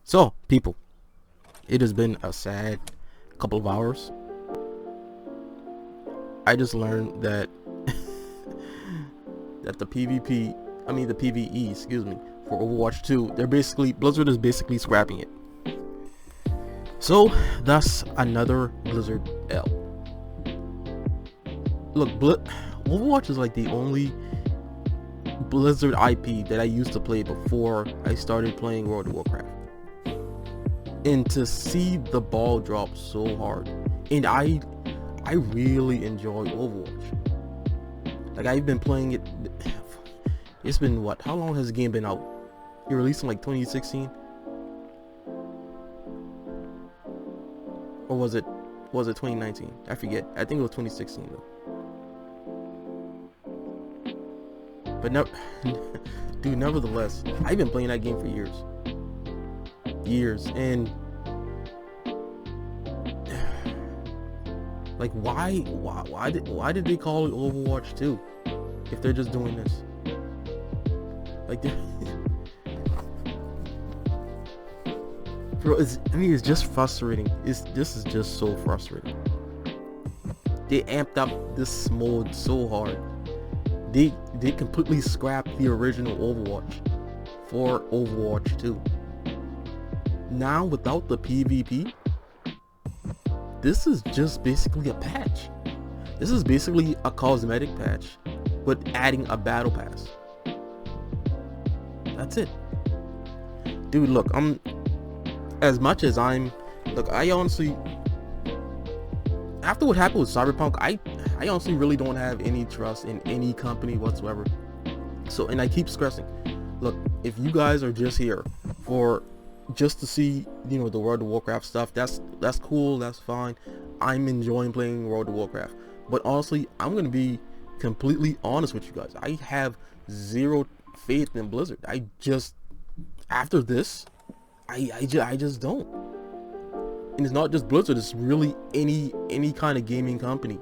So, people, it has been a sad couple of hours. I just learned that that the PVE, excuse me, for Overwatch 2, Blizzard is basically scrapping it. So, that's another Blizzard L. Look, Overwatch is like the only Blizzard IP that I used to play before I started playing World of Warcraft. And to see the ball drop so hard, and I really enjoy Overwatch. Like, I've been playing it. It's been what? How long has the game been out? It released in like 2016, or was it 2019? I forget. I think it was 2016 though. But no, dude. Nevertheless, I've been playing that game for years, and like, why did they call it Overwatch 2 if they're just doing this? Like, bro, it's just frustrating. This is just so frustrating. They amped up this mode so hard. They completely scrapped the original Overwatch for Overwatch 2. Now, without the PvP, this is just basically a patch. This is basically a cosmetic patch, but adding a battle pass. That's it. Dude, look, I honestly, after what happened with Cyberpunk, I honestly really don't have any trust in any company whatsoever. So, and I keep stressing, look, if you guys are just here for just to see, the World of Warcraft stuff, that's cool, that's fine. I'm enjoying playing World of Warcraft. But honestly, I'm gonna be completely honest with you guys. I have zero faith in Blizzard. After this, I just don't. And it's not just Blizzard, it's really any kind of gaming company.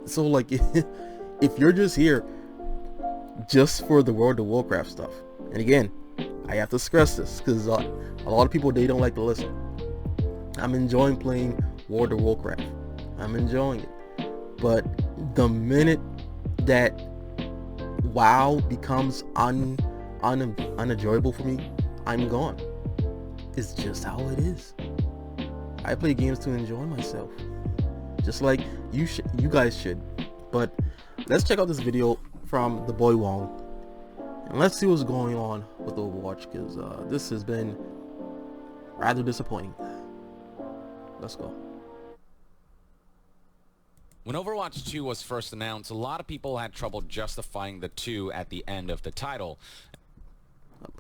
So, like, if you're just here just for the World of Warcraft stuff, and again, I have to stress this because a lot of people, they don't like to listen. I'm enjoying playing World of Warcraft. I'm enjoying it. But the minute that WoW becomes unenjoyable for me, I'm gone. It's just how it is. I play games to enjoy myself, just like you guys should. But let's check out this video from the boy Wong, and let's see what's going on with Overwatch, because this has been rather disappointing. Let's go. When Overwatch 2 was first announced, a lot of people had trouble justifying the 2 at the end of the title.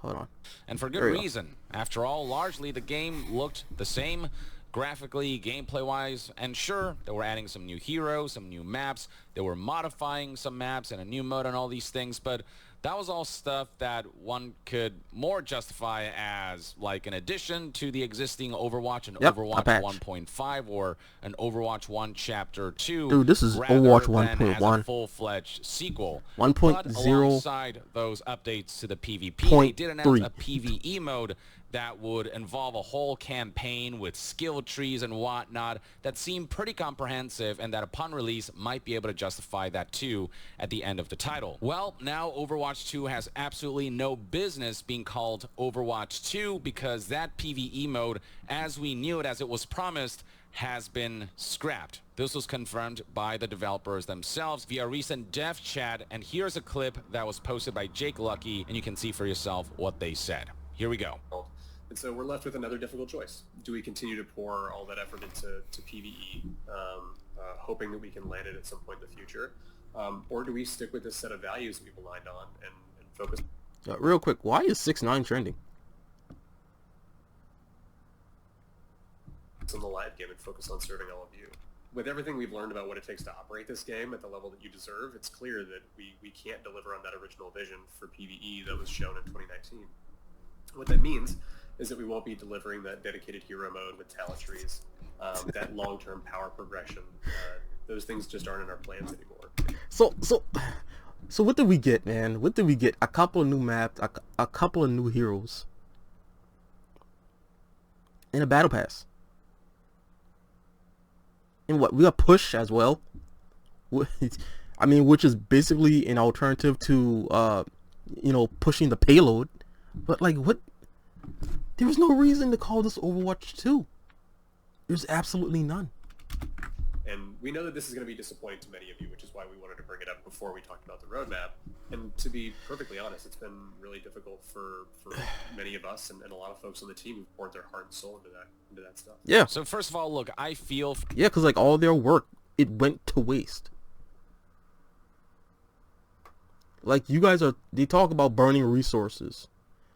Hold on. And for good reason. After all, largely the game looked the same, graphically, gameplay-wise, and sure, they were adding some new heroes, some new maps, they were modifying some maps and a new mode and all these things, but that was all stuff that one could more justify as like an addition to the existing Overwatch and Overwatch 1.5 or an Overwatch 1 Chapter 2. Dude, this is Overwatch 1.1. A full-fledged sequel. 1.0. But alongside those updates to the PvP, they did announce a PvE mode that would involve a whole campaign with skill trees and whatnot that seemed pretty comprehensive, and that upon release might be able to justify that too at the end of the title. Well, now Overwatch 2 has absolutely no business being called Overwatch 2, because that PvE mode, as we knew it, as it was promised, has been scrapped. This was confirmed by the developers themselves via recent dev chat, and here's a clip that was posted by Jake Lucky, and you can see for yourself what they said. Here we go. And so we're left with another difficult choice. Do we continue to pour all that effort into PvE, hoping that we can land it at some point in the future? Or do we stick with this set of values that we've aligned on and focus? Real quick, why is 6ix9ine trending? On the live game and focus on serving all of you. With everything we've learned about what it takes to operate this game at the level that you deserve, it's clear that we can't deliver on that original vision for PvE that was shown in 2019. What that means is that we won't be delivering that dedicated hero mode with talent trees, that long-term power progression. Those things just aren't in our plans anymore. So what did we get, man? What did we get? A couple of new maps, a couple of new heroes. in a battle pass. And what, we got push as well. I mean, which is basically an alternative to pushing the payload. But like, what? There was no reason to call this Overwatch 2. There's absolutely none. And we know that this is going to be disappointing to many of you, which is why we wanted to bring it up before we talked about the roadmap. And to be perfectly honest, it's been really difficult for many of us and a lot of folks on the team who've poured their heart and soul into that stuff. Yeah. So first of all, look, I feel... Yeah, because like all their work, it went to waste. Like, you guys they talk about burning resources,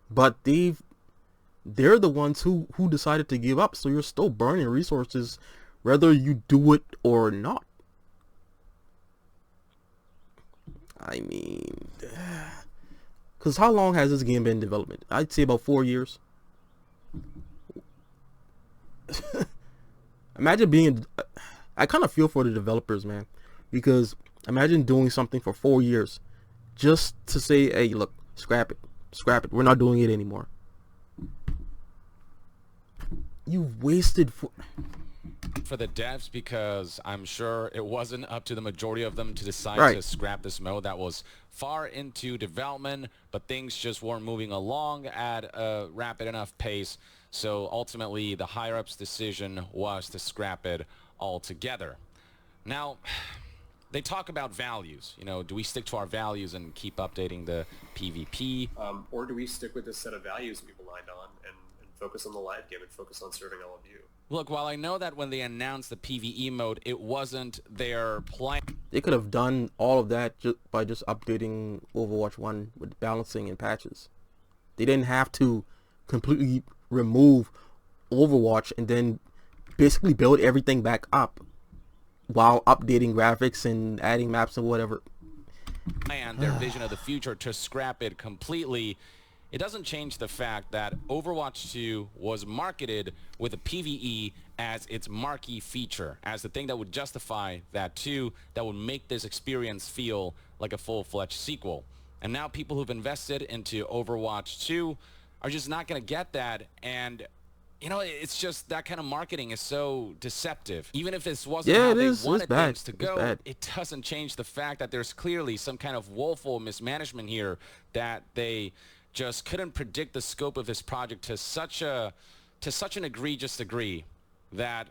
but they're the ones who decided to give up. So you're still burning resources whether you do it or not. I mean, because how long has this game been in development? I'd say about 4 years. Imagine being... I kind of feel for the developers, man, because imagine doing something for 4 years just to say, hey, look, scrap it, we're not doing it anymore. You've wasted for the devs, because I'm sure it wasn't up to the majority of them to decide Right. to scrap this mode that was far into development, but things just weren't moving along at a rapid enough pace. So ultimately, the higher-ups' decision was to scrap it altogether. Now, they talk about values. You know, do we stick to our values and keep updating the PvP? Or do we stick with this set of values we've aligned on and focus on the live game and focus on serving all of you? Look, while I know that when they announced the PvE mode, it wasn't their plan. They could have done all of that by just updating Overwatch 1 with balancing and patches. They didn't have to completely remove Overwatch and then basically build everything back up while updating graphics and adding maps and whatever. And their vision of the future to scrap it completely. It doesn't change the fact that Overwatch 2 was marketed with a PvE as its marquee feature, as the thing that would justify that too, that would make this experience feel like a full-fledged sequel. And now people who've invested into Overwatch 2 are just not going to get that, and you know, it's just that kind of marketing is so deceptive. Even if this wasn't how they wanted things to go, it doesn't change the fact that there's clearly some kind of woeful mismanagement here, that they just couldn't predict the scope of this project to such an egregious degree that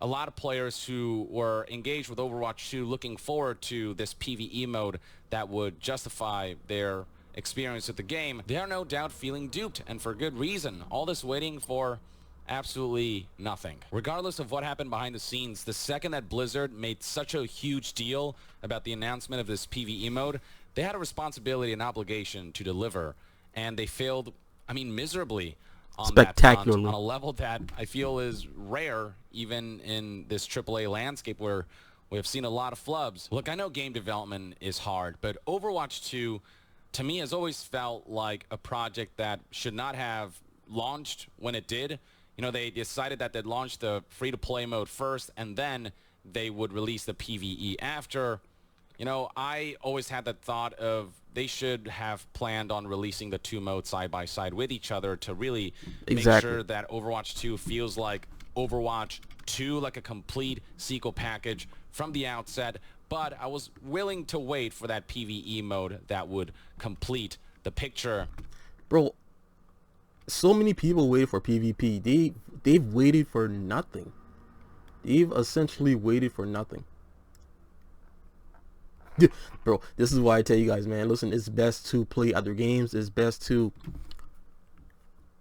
a lot of players who were engaged with Overwatch 2 looking forward to this PvE mode that would justify their experience with the game, they are no doubt feeling duped, and for good reason. All this waiting for absolutely nothing. Regardless of what happened behind the scenes, the second that Blizzard made such a huge deal about the announcement of this PvE mode, they had a responsibility and obligation to deliver. And they failed, I mean, miserably on that front, on a level that I feel is rare, even in this AAA landscape where we have seen a lot of flubs. Look, I know game development is hard, but Overwatch 2, to me, has always felt like a project that should not have launched when it did. You know, they decided that they'd launch the free-to-play mode first, and then they would release the PvE after. You know, I always had that thought of they should have planned on releasing the two modes side by side with each other to really make sure that Overwatch 2 feels like Overwatch 2, like a complete sequel package from the outset. But I was willing to wait for that PvE mode that would complete the picture. Bro, so many people wait for PvP. They've waited for nothing. They've essentially waited for nothing. Bro, this is why I tell you guys, man, listen, it's best to play other games. It's best to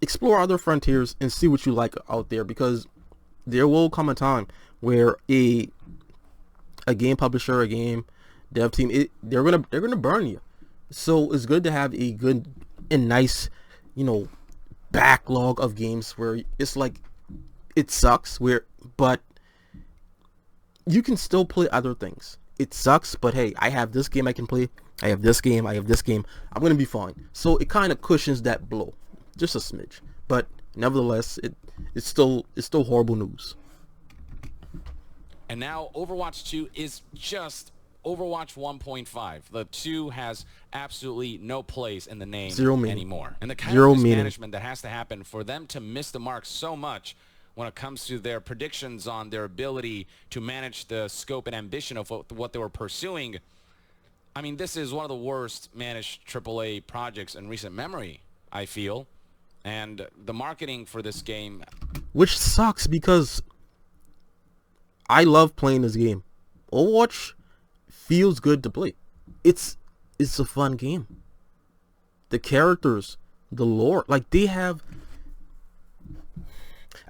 explore other frontiers and see what you like out there, because there will come a time where a game publisher, a game dev team, they're gonna burn you. So it's good to have a good and nice, you know, backlog of games where it's like it sucks, but you can still play other things. It sucks, but hey, I have this game I can play. I have this game. I'm going to be fine. So it kind of cushions that blow, just a smidge. But nevertheless, it's still horrible news. And now Overwatch 2 is just Overwatch 1.5. The 2 has absolutely no place in the name anymore. And the kind of mismanagement that has to happen for them to miss the mark so much when it comes to their predictions on their ability to manage the scope and ambition of what they were pursuing. I mean, this is one of the worst managed AAA projects in recent memory, I feel. And the marketing for this game, which sucks because I love playing this game. Overwatch feels good to play. It's a fun game. The characters, the lore, like they have.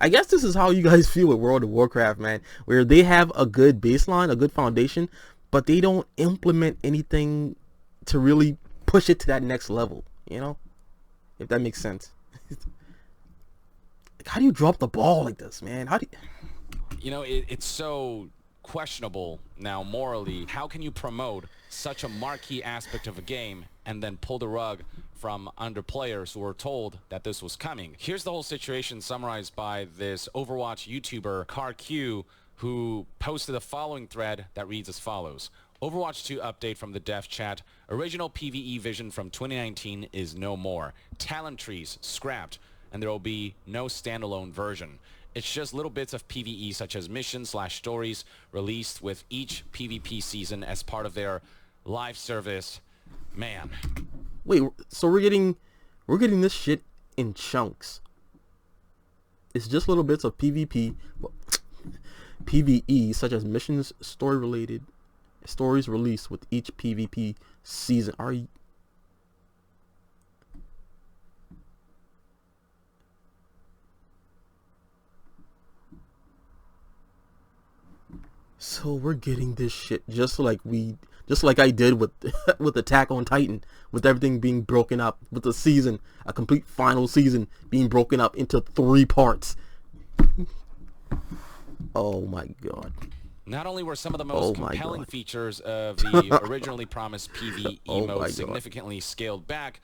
I guess this is how you guys feel with World of Warcraft, man, where they have a good baseline, a good foundation, but they don't implement anything to really push it to that next level, you know? If that makes sense. How do you drop the ball like this, man? How do you know, it's so questionable now morally. How can you promote such a marquee aspect of a game and then pull the rug from under players who were told that this was coming? Here's the whole situation summarized by this Overwatch YouTuber CarQ, who posted the following thread that reads as follows. Overwatch 2 update from the dev chat. Original PvE vision from 2019 is no more. Talent trees scrapped, and there will be no standalone version. It's just little bits of PvE such as missions/stories released with each PvP season as part of their live service. Man. Wait, so we're getting this shit in chunks. It's just little bits of PvP, PvE such as missions, stories released with each PvP season. Are you? So we're getting this shit just like I did with with Attack on Titan, with everything being broken up, with the season, a complete final season being broken up into 3 parts. Oh my god. Not only were some of the most compelling features of the originally promised PvE mode significantly scaled back,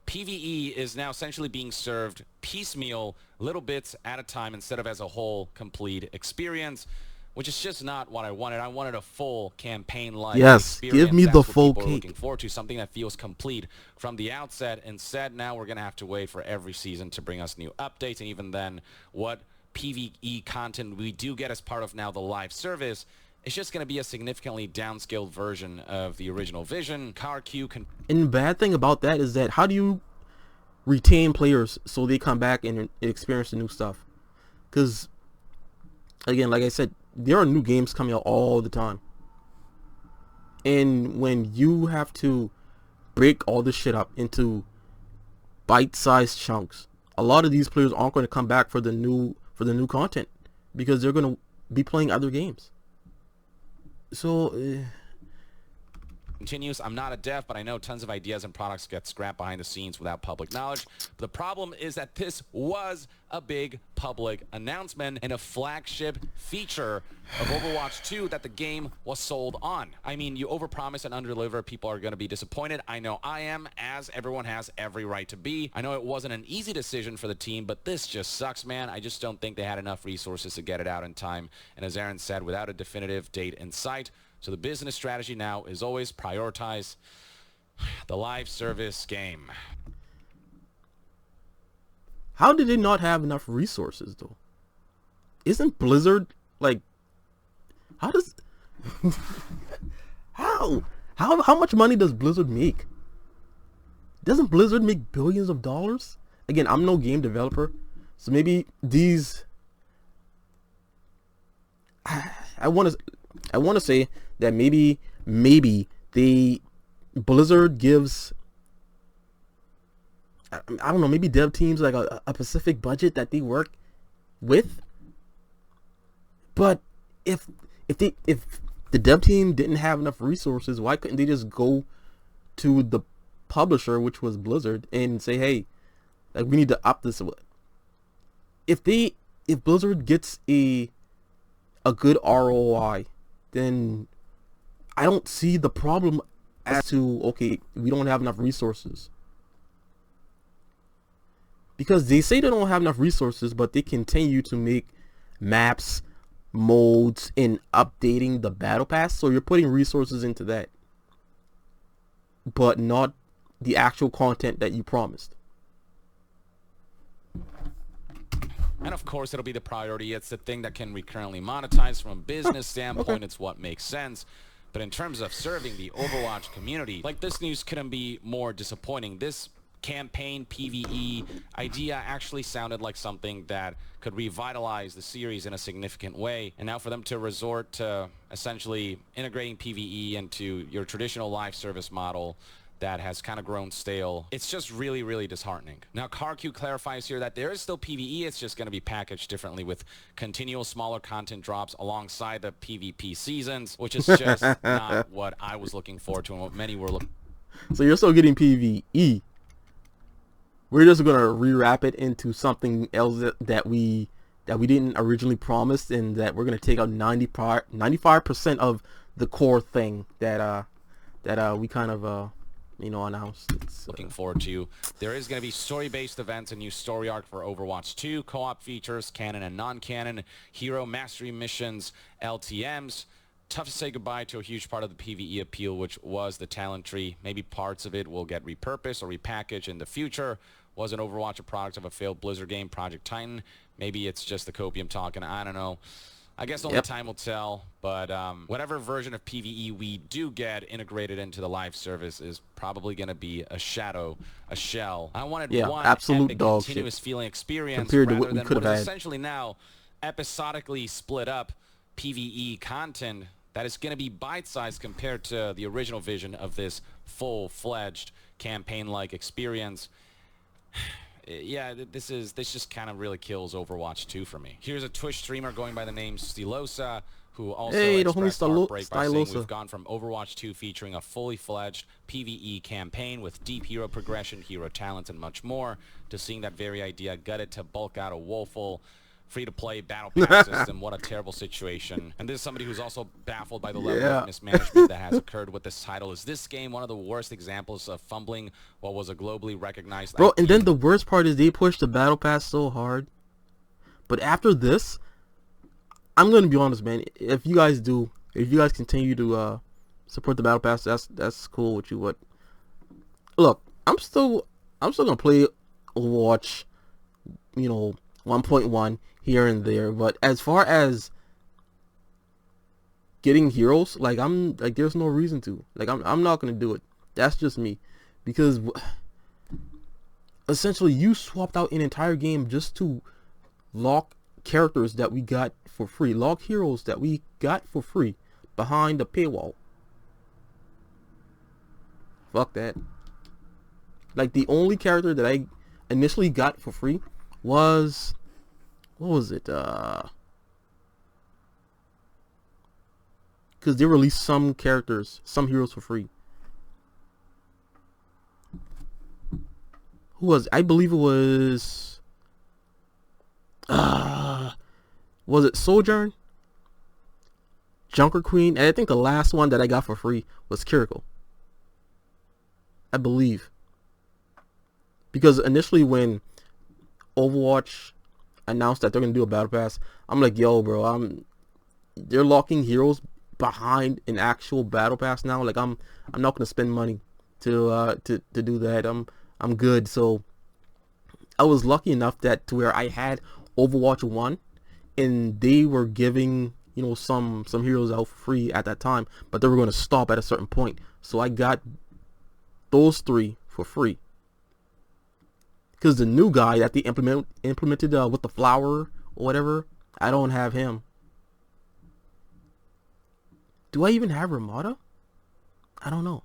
PvE is now essentially being served piecemeal, little bits at a time instead of as a whole complete experience, which is just not what I wanted. I wanted a full campaign-like experience. Give me the full cake. Looking forward to something that feels complete from the outset. Instead, now we're going to have to wait for every season to bring us new updates, and even then, what PvE content we do get as part of now the live service, it's just going to be a significantly downscaled version of the original vision. CarQ and the bad thing about that is that how do you retain players so they come back and experience the new stuff? Because, again, like I said, there are new games coming out all the time. And when you have to break all this shit up into bite-sized chunks, a lot of these players aren't going to come back for the new content because they're going to be playing other games. So continues. I'm not a dev, but I know tons of ideas and products get scrapped behind the scenes without public knowledge. But the problem is that this was a big public announcement and a flagship feature of Overwatch 2 that the game was sold on. I mean, you overpromise and underdeliver, people are going to be disappointed. I know I am, as everyone has every right to be. I know it wasn't an easy decision for the team, but this just sucks, man. I just don't think they had enough resources to get it out in time. And as Aaron said, without a definitive date in sight. So the business strategy now is always prioritize the live service game. How did they not have enough resources, though? Isn't Blizzard, like, how does... How much money does Blizzard make? Doesn't Blizzard make billions of dollars? Again, I'm no game developer, so maybe these... I want to say that maybe Blizzard gives, I don't know, maybe dev teams like a specific budget that they work with. But if the dev team didn't have enough resources, why couldn't they just go to the publisher, which was Blizzard, and say, hey, like, we need to up this? If Blizzard gets a good ROI, then I don't see the problem as to, okay, we don't have enough resources. Because they say they don't have enough resources, but they continue to make maps, modes, and updating the battle pass. So you're putting resources into that, but not the actual content that you promised. And of course, it'll be the priority. It's the thing that can recurrently monetize from a business standpoint. Okay. It's what makes sense. But in terms of serving the Overwatch community, like, this news couldn't be more disappointing. This campaign PVE idea actually sounded like something that could revitalize the series in a significant way. And now for them to resort to essentially integrating PVE into your traditional live service model that has kind of grown stale, it's just really, really disheartening. Now, CarQ clarifies here that there is still PvE, it's just going to be packaged differently with continual smaller content drops alongside the PvP seasons, which is just not what I was looking forward to and what many were looking. So you're still getting PvE. We're just gonna rewrap it into something else that we didn't originally promise, and that we're gonna take out 95% of the core thing that we kind of announced. It's, looking forward to. There is going to be story-based events, a new story arc for Overwatch 2, co-op features, canon and non-canon, hero mastery missions, LTMs. Tough to say goodbye to a huge part of the PvE appeal, which was the talent tree. Maybe parts of it will get repurposed or repackaged in the future. Was an Overwatch a product of a failed Blizzard game, Project Titan? Maybe it's just the copium talking. I don't know. I guess only time will tell, but whatever version of PvE we do get integrated into the live service is probably going to be a shadow, a shell. I wanted one absolute epic, dog continuous shit feeling experience compared to rather what we than could what have is had. essentially now episodically split up PvE content that is going to be bite-sized compared to the original vision of this full-fledged campaign-like experience. Yeah, this just kind of really kills Overwatch 2 for me. Here's a Twitch streamer going by the name Stylosa, who also expressed heartbreak by saying we've gone from Overwatch 2 featuring a fully fledged PvE campaign with deep hero progression, hero talents, and much more, to seeing that very idea gutted to bulk out a woeful free-to-play battle pass system. What a terrible situation. And this is somebody who's also baffled by the level of mismanagement that has occurred with this title. Is this game one of the worst examples of fumbling what was a globally recognized Bro, IP? and then the worst part is they pushed the battle pass so hard. But after this, I'm gonna be honest, man. If you guys continue to support the battle pass, that's cool with you. But look, I'm still gonna play Overwatch, 1.1 here and there. But as far as getting heroes, there's no reason to. I'm not gonna do it. That's just me, because essentially you swapped out an entire game just to lock characters that we got for free, lock heroes that we got for free behind the paywall. Fuck that. Like, the only character that I initially got for free was, what was it? Because they released some characters, some heroes for free. Who was it? I believe it was it Sojourn, Junker Queen, and I think the last one that I got for free was Kiriko, I believe. Because initially when Overwatch announced that they're gonna do a battle pass, I'm like, yo, bro, they're locking heroes behind an actual battle pass now. Like, I'm not gonna spend money to do that. I'm good. So I was lucky enough to where I had Overwatch 1, and they were giving some heroes out for free at that time, but they were going to stop at a certain point. So I got those 3 for free. Because the new guy that they implemented with the flower or whatever, I don't have him. Do I even have Ramada? I don't know.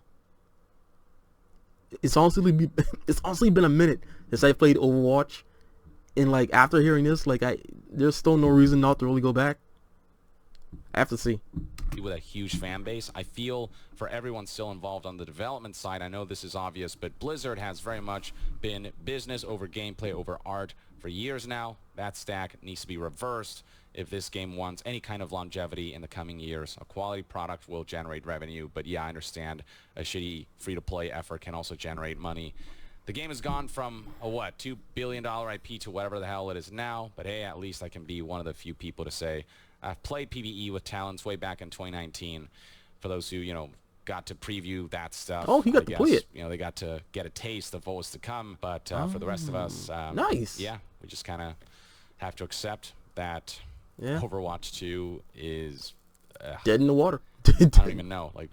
It's honestly been a minute since I played Overwatch, and like, after hearing this, like, there's still no reason not to really go back. I have to see. With a huge fan base, I feel for everyone still involved on the development side, I know this is obvious, but Blizzard has very much been business over gameplay over art for years now. That stack needs to be reversed if this game wants any kind of longevity in the coming years. A quality product will generate revenue, but yeah, I understand a shitty free-to-play effort can also generate money. The game has gone from a $2 billion IP to whatever the hell it is now, but hey, at least I can be one of the few people to say I've played PvE with talents way back in 2019. For those who, got to preview that stuff. Oh, he got to play it. They got to get a taste of what was to come, but for the rest of us, nice. Yeah, we just kind of have to accept that Yeah. Overwatch 2 is Dead in the water. I don't even know. Like,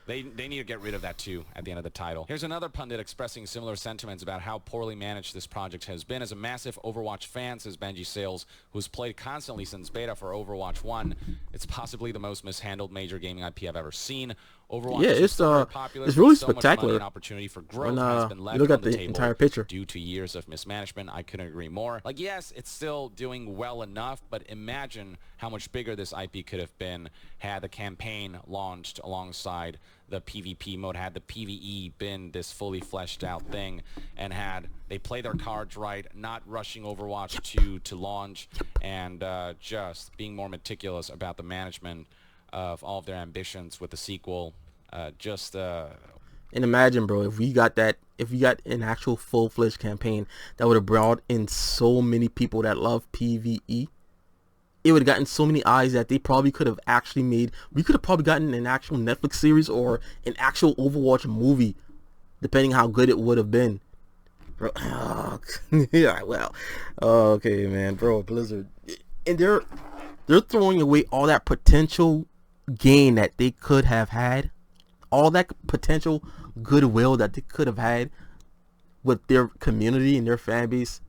they need to get rid of that too at the end of the title. Here's another pundit expressing similar sentiments about how poorly managed this project has been. As a massive Overwatch fan, says Benji Sales, who's played constantly since beta for Overwatch 1, it's possibly the most mishandled major gaming IP I've ever seen. Overwatch is still very popular, it's really so much spectacular. money and opportunity for growth When has been you left look on at the the table entire picture. due to years of mismanagement. I couldn't agree more. Like, yes, it's still doing well enough, but imagine how much bigger this IP could have been had the campaign launched alongside the PvP mode, had the PvE been this fully fleshed out thing, and had they play their cards right, not rushing Overwatch 2 to launch, and just being more meticulous about the management of all of their ambitions with the sequel. And imagine, bro, if we got an actual full-fledged campaign that would have brought in so many people that love PvE, it would have gotten so many eyes that they probably could have actually we could have probably gotten an actual Netflix series or an actual Overwatch movie, depending how good it would have been. Bro, yeah, well, okay, man, bro, Blizzard, and they're throwing away all that potential gain that they could have had, all that potential goodwill that they could have had with their community and their fan base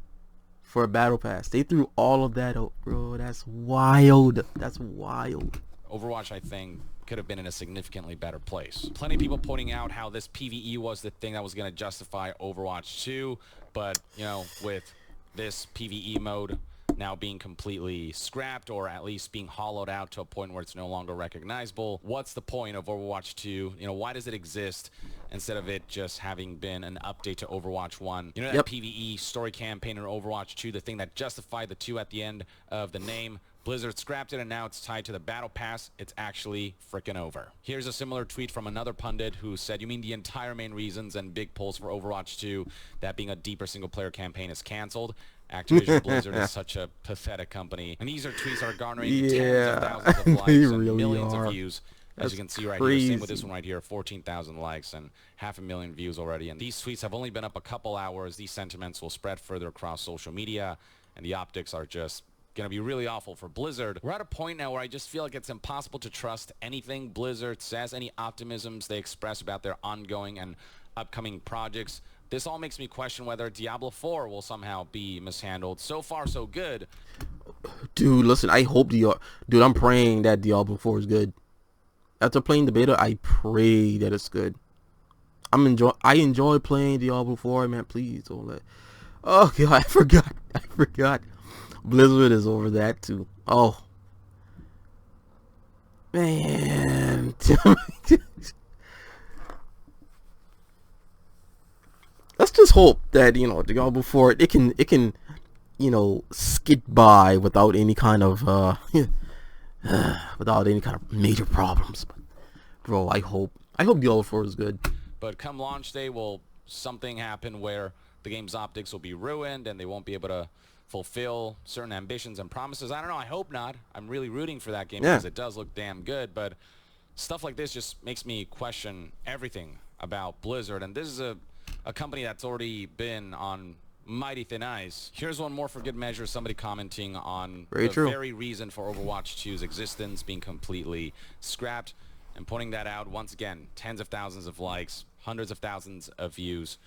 for a battle pass. They threw all of that out, bro. That's wild. That's wild. Overwatch, I think, could have been in a significantly better place. Plenty of people pointing out how this PvE was the thing that was going to justify Overwatch 2, but, you know, with this PvE mode now being completely scrapped, or at least being hollowed out to a point where it's no longer recognizable, what's the point of Overwatch 2? You know, why does it exist instead of it just having been an update to Overwatch 1? You know, that PvE story campaign in Overwatch 2, the thing that justified the 2 at the end of the name? Blizzard scrapped it, and now it's tied to the battle pass. It's actually freaking over. Here's a similar tweet from another pundit who said, you mean the entire main reasons and big pulls for Overwatch 2, that being a deeper single-player campaign, is canceled? Activision Blizzard is such a pathetic company. And these are tweets that are garnering tens of thousands of likes and really millions are. of views. As you can see right crazy. here, same with this one right here, 14,000 likes and 500,000 views already. And these tweets have only been up a couple hours. These sentiments will spread further across social media, and the optics are just going to be really awful for Blizzard. We're at a point now where I just feel like it's impossible to trust anything Blizzard says, any optimisms they express about their ongoing and upcoming projects. This all makes me question whether Diablo 4 will somehow be mishandled. So far, so good. Dude, listen, I hope dude, I'm praying that Diablo 4 is good. After playing the beta, I pray that it's good. I enjoy playing Diablo 4, man. Please don't let. Oh god, I forgot. Blizzard is over that too. Oh man. Let's just hope that, you know, Diablo 4 it can you know, skid by without any kind of major problems. But bro, I hope Diablo 4 is good. But come launch day, will something happen where the game's optics will be ruined and they won't be able to fulfill certain ambitions and promises? I don't know. I hope not. I'm really rooting for that game because it does look damn good. But stuff like this just makes me question everything about Blizzard. And this is a company that's already been on mighty thin ice. Here's one more for good measure. Somebody commenting on very reason for Overwatch 2's existence being completely scrapped, and pointing that out once again. Tens of thousands of likes, hundreds of thousands of views.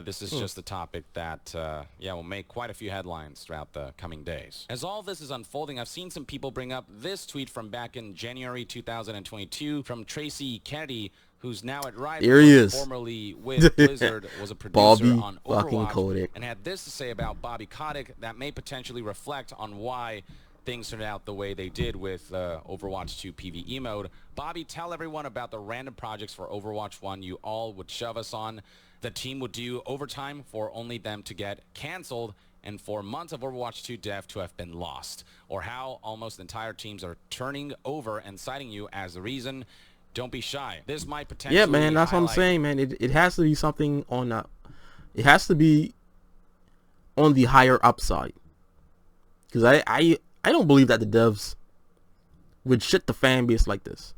This is just a topic that, will make quite a few headlines throughout the coming days. As all this is unfolding, I've seen some people bring up this tweet from back in January 2022 from Tracy Kennedy, who's now at Riot, there he is. Formerly with Blizzard, was a producer on Overwatch, and had this to say about Bobby Kotick that may potentially reflect on why things turned out the way they did with Overwatch 2 PvE mode. Bobby, tell everyone about the random projects for Overwatch 1 you all would shove us on. The team would do overtime for only them to get canceled, and for months of Overwatch 2 dev to have been lost, or how almost entire teams are turning over and citing you as the reason. Don't be shy. This might potentially man, that's what I'm saying, man. It has to be something on it has to be on the higher upside, because I don't believe that the devs would shit the fan base like this.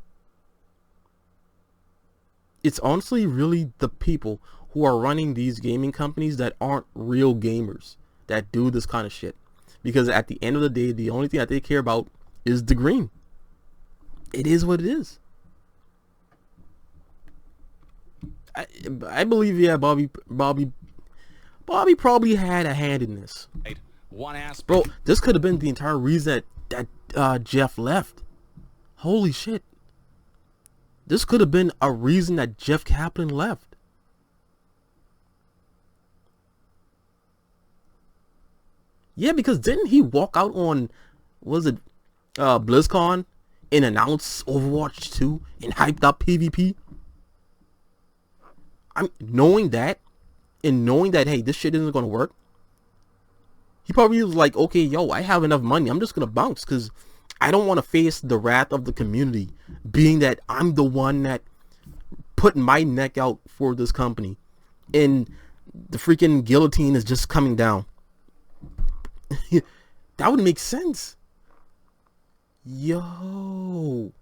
It's honestly really the people who are running these gaming companies that aren't real gamers that do this kind of shit. because at the end of the day, the only thing that they care about is the green. It is what it is. I believe, yeah, Bobby probably had a hand in this. One aspect. Bro, this could have been the entire reason that Jeff left. Holy shit. This could have been a reason that Jeff Kaplan left. Yeah, because didn't he walk out on, was it BlizzCon and announce Overwatch 2 and hyped up PvP? I'm knowing that, hey, this shit isn't gonna work. He probably was like, okay, yo, I have enough money. I'm just gonna bounce because I don't want to face the wrath of the community, being that I'm the one that put my neck out for this company, and the freaking guillotine is just coming down. That would make sense. Yo.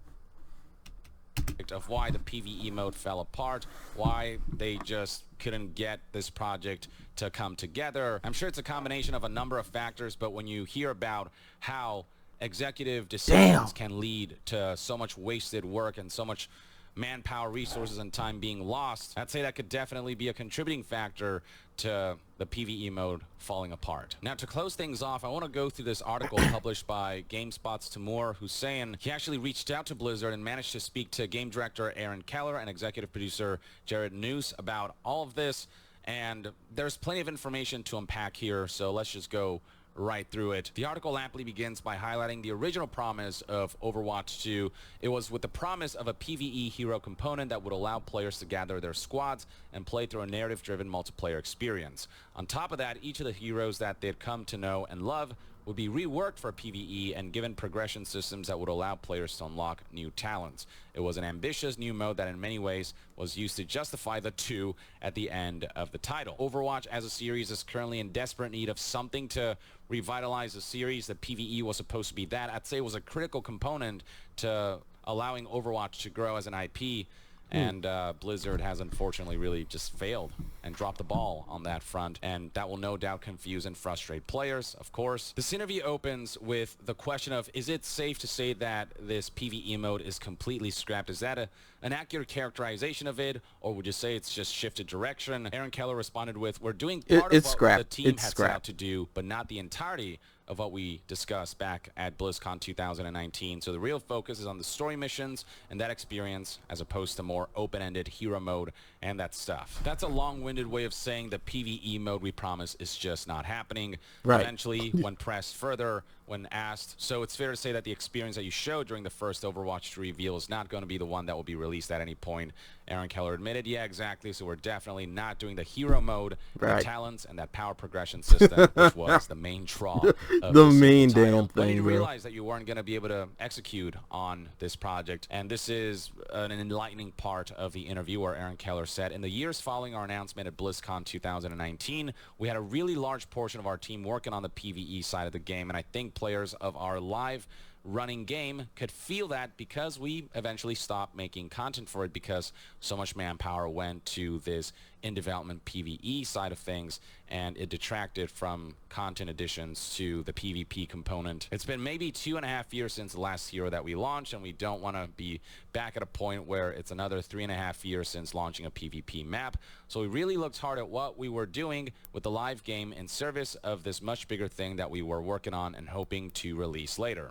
Of why the PvE mode fell apart, why they just couldn't get this project to come together. I'm sure it's a combination of a number of factors, but when you hear about how executive decisions can lead to so much wasted work and so much manpower, resources, and time being lost, I'd say that could definitely be a contributing factor to the PvE mode falling apart. Now, to close things off, I want to go through this article published by GameSpot's Timur Hussein. He actually reached out to Blizzard and managed to speak to game director Aaron Keller and executive producer Jared Noose about all of this, and there's plenty of information to unpack here, so let's just go right through it. The article aptly begins by highlighting the original promise of Overwatch 2. It was with the promise of a PvE hero component that would allow players to gather their squads and play through a narrative-driven multiplayer experience. On top of that, each of the heroes that they'd come to know and love would be reworked for PvE and given progression systems that would allow players to unlock new talents. It was an ambitious new mode that in many ways was used to justify the 2 at the end of the title. Overwatch as a series is currently in desperate need of something to revitalize the series. The PvE was supposed to be that. I'd say it was a critical component to allowing Overwatch to grow as an IP. And Blizzard has unfortunately really just failed and dropped the ball on that front, and that will no doubt confuse and frustrate players, of course. This interview opens with the question of, is it safe to say that this PvE mode is completely scrapped? Is that an accurate characterization of it, or would you say it's just shifted direction? Aaron Keller responded with, we're doing part of what the team had set out to do, but not the entirety of what we discussed back at BlizzCon 2019. So the real focus is on the story missions and that experience as opposed to more open-ended hero mode and that stuff. That's a long-winded way of saying the PvE mode we promise is just not happening. Right. Eventually, when pressed further, when asked, so it's fair to say that the experience that you showed during the first Overwatch reveal is not going to be the one that will be released at any point. Aaron Keller admitted, yeah, exactly, so we're definitely not doing the hero mode, the talents, and that power progression system, which was the main draw of the main damn thing. You realized that you weren't going to be able to execute on this project, and this is an enlightening part of the interview where Aaron Keller said, in the years following our announcement at BlizzCon 2019, we had a really large portion of our team working on the PvE side of the game, and I think players of our live running game could feel that because we eventually stopped making content for it because so much manpower went to this in development PvE side of things, and it detracted from content additions to the PvP component. It's been maybe 2.5 years since the last hero that we launched, and we don't want to be back at a point where it's another 3.5 years since launching a PvP map. So we really looked hard at what we were doing with the live game in service of this much bigger thing that we were working on and hoping to release later.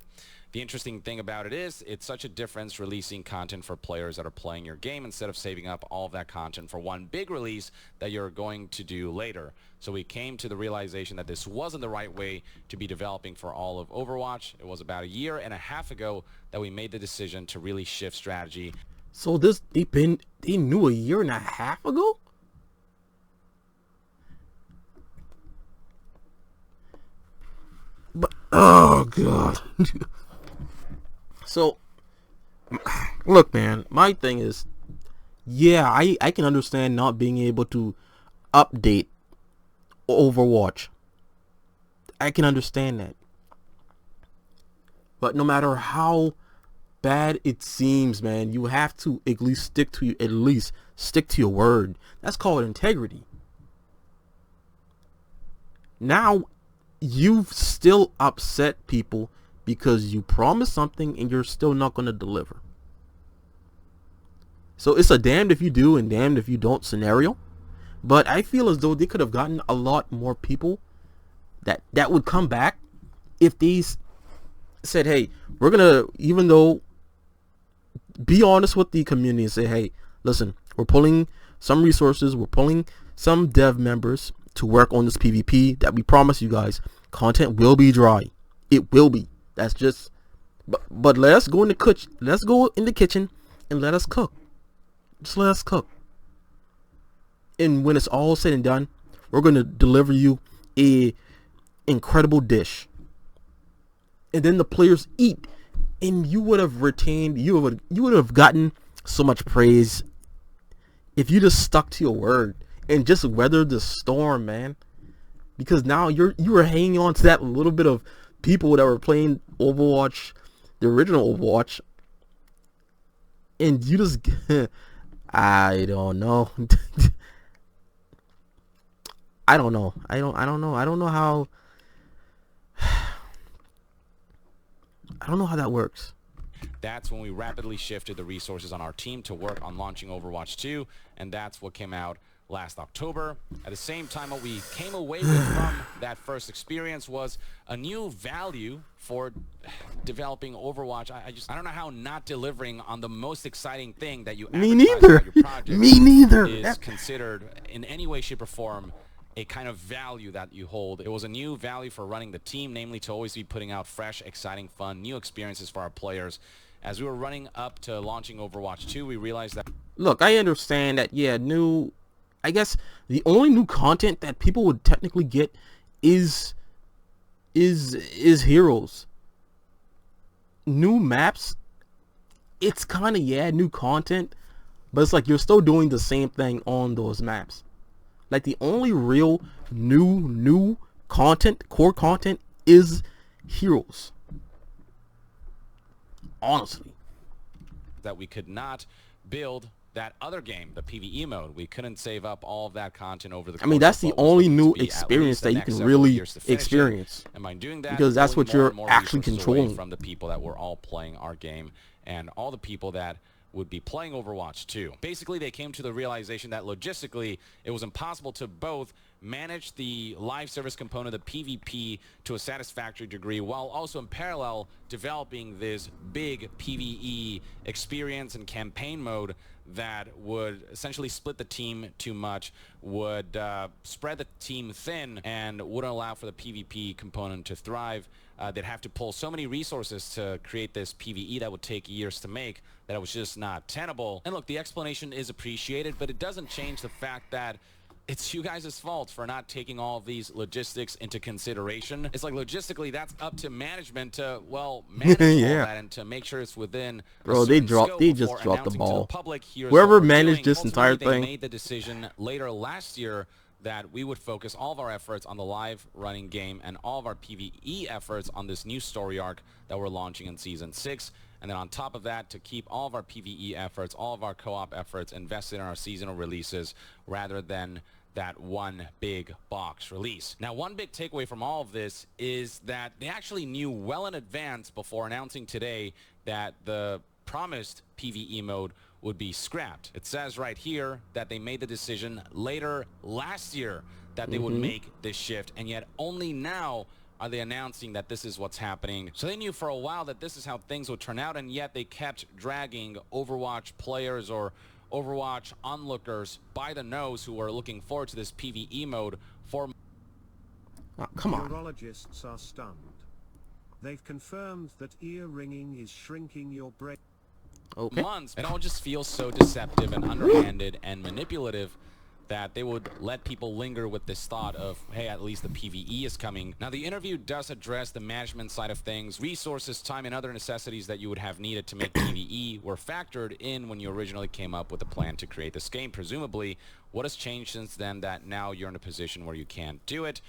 The interesting thing about it is it's such a difference releasing content for players that are playing your game instead of saving up all of that content for one big release that you're going to do later. So we came to the realization that this wasn't the right way to be developing for all of Overwatch. It was about 1.5 years ago that we made the decision to really shift strategy. So they knew 1.5 years ago? But oh god. So, look, man, my thing is, yeah, I can understand not being able to update Overwatch. I can understand that. But no matter how bad it seems, man, you have to at least stick to your word. That's called integrity. Now, you've still upset people because you promised something and you're still not going to deliver. So it's a damned if you do and damned if you don't scenario. But I feel as though they could have gotten a lot more people that would come back if these said, hey, we're going to, even though, be honest with the community and say, hey, listen, we're pulling some resources, we're pulling some dev members to work on this PvP that we promise you guys. Content will be dry. It will be. That's just, but let us go in the kitchen. Let's go in the kitchen and let us cook. Just let us cook. And when it's all said and done, we're going to deliver you a incredible dish. And then the players eat, and you would have retained, you would have gotten so much praise if you just stuck to your word and just weathered the storm, man. Because now you were hanging on to that little bit of people that were playing Overwatch, the original Overwatch, and you just I don't know. I don't know. I don't know. I don't know how I don't know how that works. That's when we rapidly shifted the resources on our team to work on launching Overwatch 2, and that's what came out last October. At the same time, what we came away with from that first experience was a new value for developing Overwatch. I don't know how not delivering on the most exciting thing that you advertise about your project Me neither. is considered in any way, shape, or form a kind of value that you hold. It was a new value for running the team, namely to always be putting out fresh, exciting, fun, new experiences for our players. As we were running up to launching Overwatch 2, we realized that... Look, I understand that, yeah, I guess the only new content that people would technically get is heroes. New maps, it's kind of, yeah, new content, but it's like you're still doing the same thing on those maps. Like the only real new content, core content, is heroes. Honestly. That we could not build that other game, the PVE mode. We couldn't save up all of that content over the course. I mean, that's the only new experience that you can really experience. And by doing that, because that's what you're actually controlling from the people that were all playing our game and all the people that would be playing Overwatch 2. Basically, they came to the realization that logistically, it was impossible to both manage the live service component of the PvP to a satisfactory degree while also in parallel developing this big PvE experience and campaign mode that would essentially split the team too much, would spread the team thin, and wouldn't allow for the PvP component to thrive. They'd have to pull so many resources to create this PvE that would take years to make that it was just not tenable. And look, the explanation is appreciated, but it doesn't change the fact that it's you guys' fault for not taking all of these logistics into consideration. It's like logistically, that's up to management to, well, manage yeah. all that and to make sure it's within. Bro, they just dropped the ball. Whoever managed this entire thing. They made the decision later last year that we would focus all of our efforts on the live running game and all of our PvE efforts on this new story arc that we're launching in Season 6. And then on top of that, to keep all of our PvE efforts, all of our co-op efforts invested in our seasonal releases rather than that one big box release. Now, one big takeaway from all of this is that they actually knew well in advance before announcing today that the promised PvE mode would be scrapped. It says right here that they made the decision later last year that they would make this shift, and yet only now are they announcing that this is what's happening. So they knew for a while that this is how things would turn out, and yet they kept dragging Overwatch players or Overwatch onlookers by the nose who are looking forward to this PvE mode for... Oh, come on. Neurologists are stunned. They've confirmed that ear ringing is shrinking your brain. Okay. Months. It all just feels so deceptive and underhanded and manipulative that they would let people linger with this thought of, hey, at least the PvE is coming. Now, the interview does address the management side of things. Resources, time, and other necessities that you would have needed to make PvE were factored in when you originally came up with a plan to create this game. Presumably, what has changed since then that now you're in a position where you can't do it?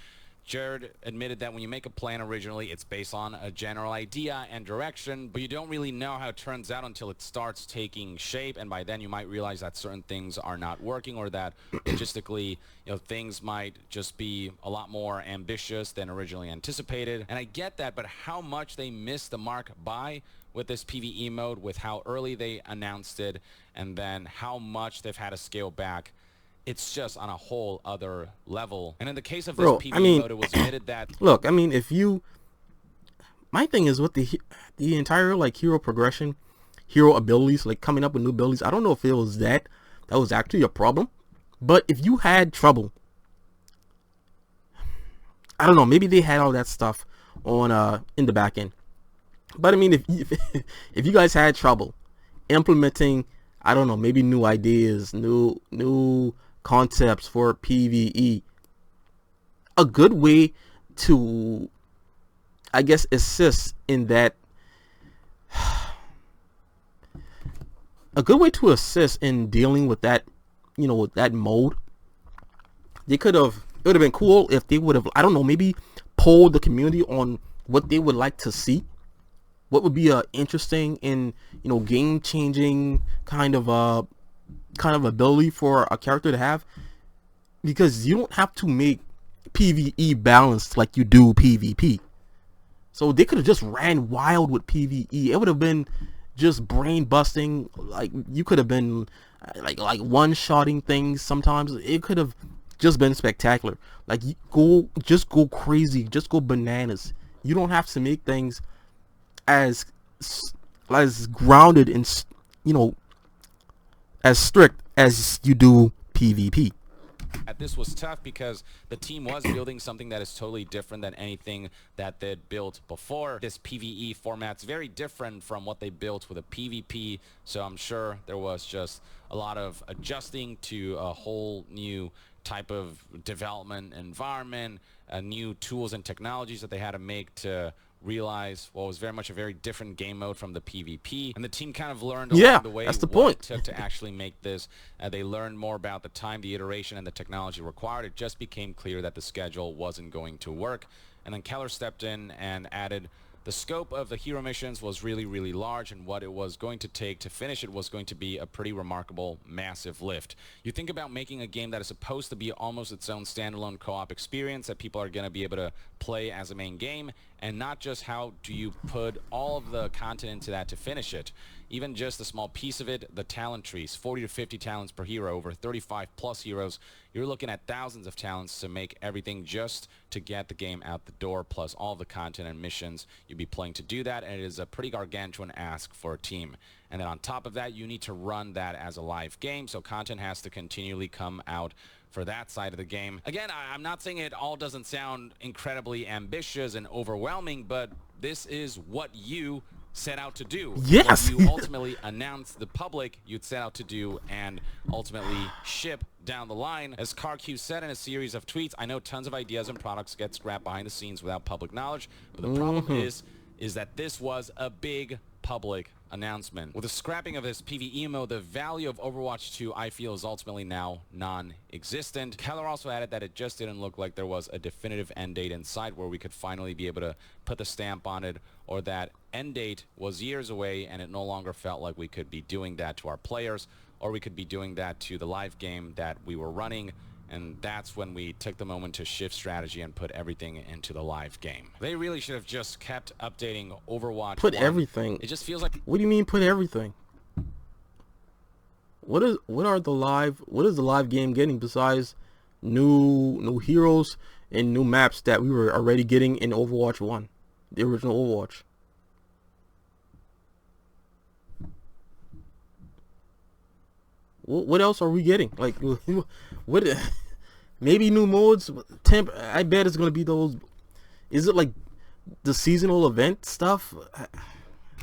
Jared admitted that when you make a plan originally, it's based on a general idea and direction, but you don't really know how it turns out until it starts taking shape, and by then you might realize that certain things are not working, or that logistically, things might just be a lot more ambitious than originally anticipated. And I get that, but how much they missed the mark by with this PvE mode, with how early they announced it, and then how much they've had to scale back, it's just on a whole other level. And in the case of this PvE mode, it was admitted that... Look, I mean, if you... My thing is with the entire, like, hero progression, hero abilities, like, coming up with new abilities, I don't know if it was that was actually a problem. But if you had trouble... I don't know, maybe they had all that stuff on in the back end. But, I mean, if you guys had trouble implementing, I don't know, maybe new ideas, new concepts for PvE, a good way to, I guess, assist in that, a good way to assist in dealing with that, with that mode, it would have been cool if they would have, I don't know, maybe polled the community on what they would like to see, what would be a interesting and, game changing kind of ability for a character to have, because you don't have to make PvE balanced like you do PvP. So they could have just ran wild with PvE. It would have been just brain busting. Like, you could have been like one-shotting things sometimes. It could have just been spectacular. Like, just go crazy, just go bananas. You don't have to make things as grounded and, as strict as you do PvP. This was tough because the team was building something that is totally different than anything that they'd built before. This PvE format's very different from what they built with a PvP, so I'm sure there was just a lot of adjusting to a whole new type of development environment, new tools and technologies that they had to make to realize what was very much a very different game mode from the PvP. And the team kind of learned along the way that's the what point. it took to actually make this. They learned more about the time, the iteration, and the technology required. It just became clear that the schedule wasn't going to work. And then Keller stepped in and added the scope of the hero missions was really, really large, and what it was going to take to finish it was going to be a pretty remarkable, massive lift. You think about making a game that is supposed to be almost its own standalone co-op experience that people are going to be able to play as a main game, and not just how do you put all of the content into that to finish it. Even just a small piece of it, the talent trees, 40 to 50 talents per hero, over 35 plus heroes. You're looking at thousands of talents to make everything just to get the game out the door, plus all the content and missions you'll be playing to do that, and it is a pretty gargantuan ask for a team. And then on top of that, you need to run that as a live game, so content has to continually come out for that side of the game. Again, I'm not saying it all doesn't sound incredibly ambitious and overwhelming, but this is what you set out to do. Yes. What you ultimately announced the public you'd set out to do and ultimately ship down the line. As CarQ said in a series of tweets, I know tons of ideas and products get scrapped behind the scenes without public knowledge, but the problem is that this was a big public announcement. With the scrapping of this PvE mode, the value of Overwatch 2, I feel, is ultimately now non-existent. Keller also added that it just didn't look like there was a definitive end date in sight where we could finally be able to put the stamp on it, or that end date was years away and it no longer felt like we could be doing that to our players, or we could be doing that to the live game that we were running. And that's when we took the moment to shift strategy and put everything into the live game. They really should have just kept updating Overwatch. Put everything. It just feels like... What do you mean put everything? What is the live game getting besides new heroes and new maps that we were already getting in Overwatch 1, the original Overwatch? What else are we getting? Like, what? Maybe new modes. I bet it's gonna be those. Is it like the seasonal event stuff?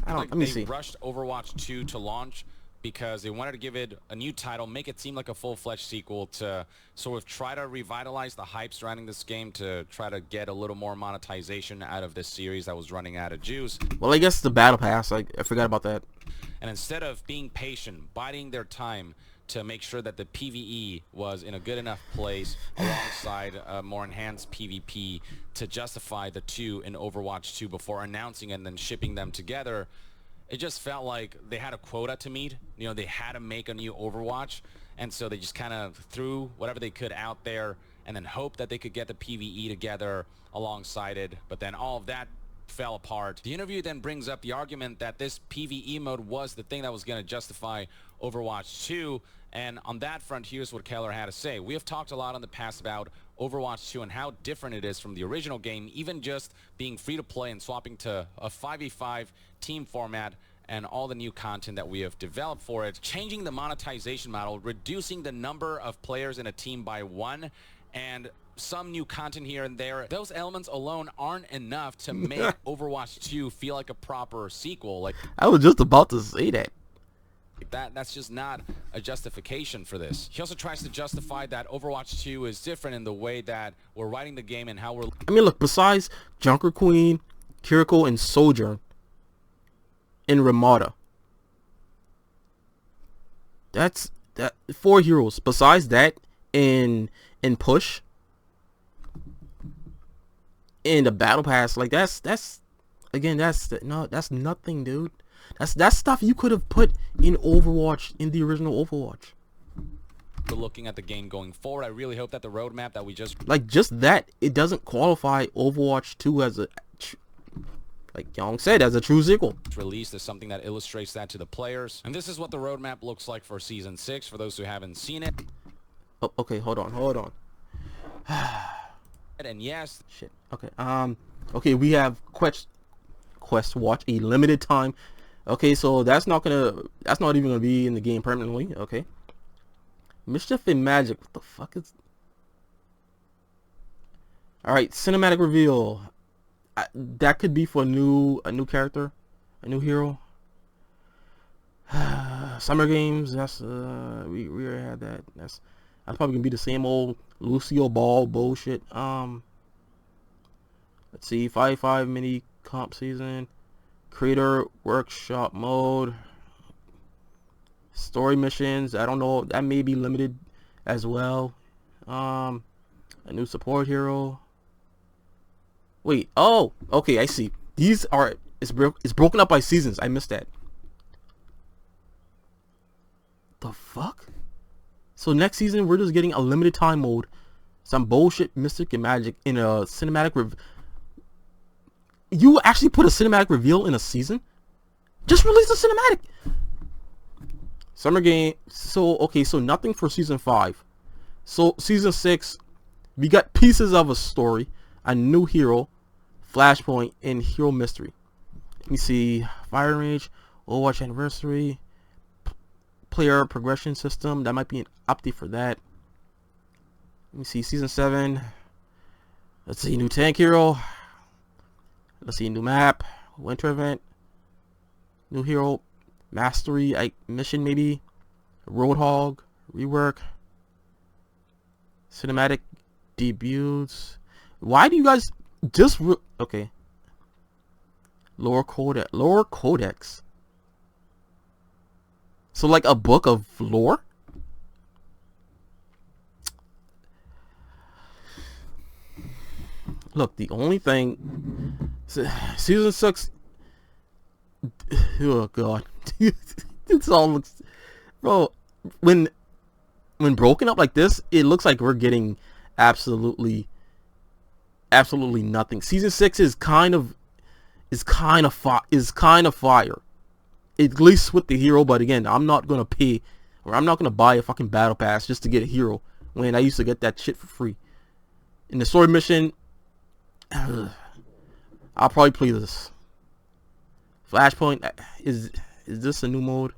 I don't. Let me see. They rushed Overwatch 2 to launch because they wanted to give it a new title, make it seem like a full-fledged sequel, to sort of try to revitalize the hype surrounding this game, to try to get a little more monetization out of this series that was running out of juice. Well, I guess the battle pass. I forgot about that. And instead of being patient, biding their time to make sure that the PVE was in a good enough place alongside a more enhanced PvP to justify the two in Overwatch 2 before announcing and then shipping them together. It just felt like they had a quota to meet. You know, they had to make a new Overwatch, and so they just kind of threw whatever they could out there and then hoped that they could get the PvE together alongside it. But then all of that fell apart. The interview then brings up the argument that this PvE mode was the thing that was going to justify Overwatch 2, and on that front, here's what Keller had to say. We have talked a lot in the past about Overwatch 2 and how different it is from the original game, even just being free to play and swapping to a 5v5 team format and all the new content that we have developed for it, changing the monetization model, reducing the number of players in a team by 1, and some new content here and there. Those elements alone aren't enough to make Overwatch 2 feel like a proper sequel. Like, I was just about to say that. That's just not a justification for this. He also tries to justify that Overwatch 2 is different in the way that we're writing the game and how we're... I mean, look, besides Junker Queen, Kiriko, and Sojourn in Ramada, that's 4 heroes. Besides that, in Push, in the Battle Pass, like that's nothing, dude. That's stuff you could have put in Overwatch, in the original Overwatch. We're looking at the game going forward. I really hope that the roadmap that we just... Like, just that, it doesn't qualify Overwatch 2 as a... Like Young said, as a true sequel. Released is something that illustrates that to the players. And this is what the roadmap looks like for Season 6, for those who haven't seen it. Oh, okay, hold on. And yes... Shit. Okay, okay, we have Quest Watch, a limited time. Okay, so that's not even gonna be in the game permanently. Okay. Mischief and Magic. What the fuck is... Alright, cinematic reveal. That could be for a new character, a new hero. Summer Games, that's we already had that. That's probably gonna be the same old Lucio Ball bullshit. Let's see, 5v5 mini comp season, creator workshop mode, story missions. I don't know, that may be limited as well. A new support hero. Wait, oh, okay, I see. These are, it's broken up by seasons. I missed that. The fuck? So next season we're just getting a limited time mode, some bullshit Mystic and Magic in a cinematic You actually put a cinematic reveal in a season? Just release a cinematic. Summer game. So okay, so nothing for season 5. So season 6, we got pieces of a story, a new hero, Flashpoint, and hero mystery. Let me see. Fire Rage, Overwatch Anniversary, player progression system. That might be an update for that. Let me see. Season 7. Let's see. New tank hero. Let's see. New map. Winter event. New hero. Mastery mission maybe. Roadhog. Rework. Cinematic debuts. Why do you guys just okay? Lower codex. So like a book of lore? Look, the only thing, season 6. Oh god, this all looks, bro. When broken up like this, it looks like we're getting absolutely nothing. Season 6 is kind of fire. At least with the hero, but again, I'm not gonna pay, or I'm not gonna buy a fucking battle pass just to get a hero when I used to get that shit for free. In the story mission, I'll probably play this. Flashpoint, is this a new mode?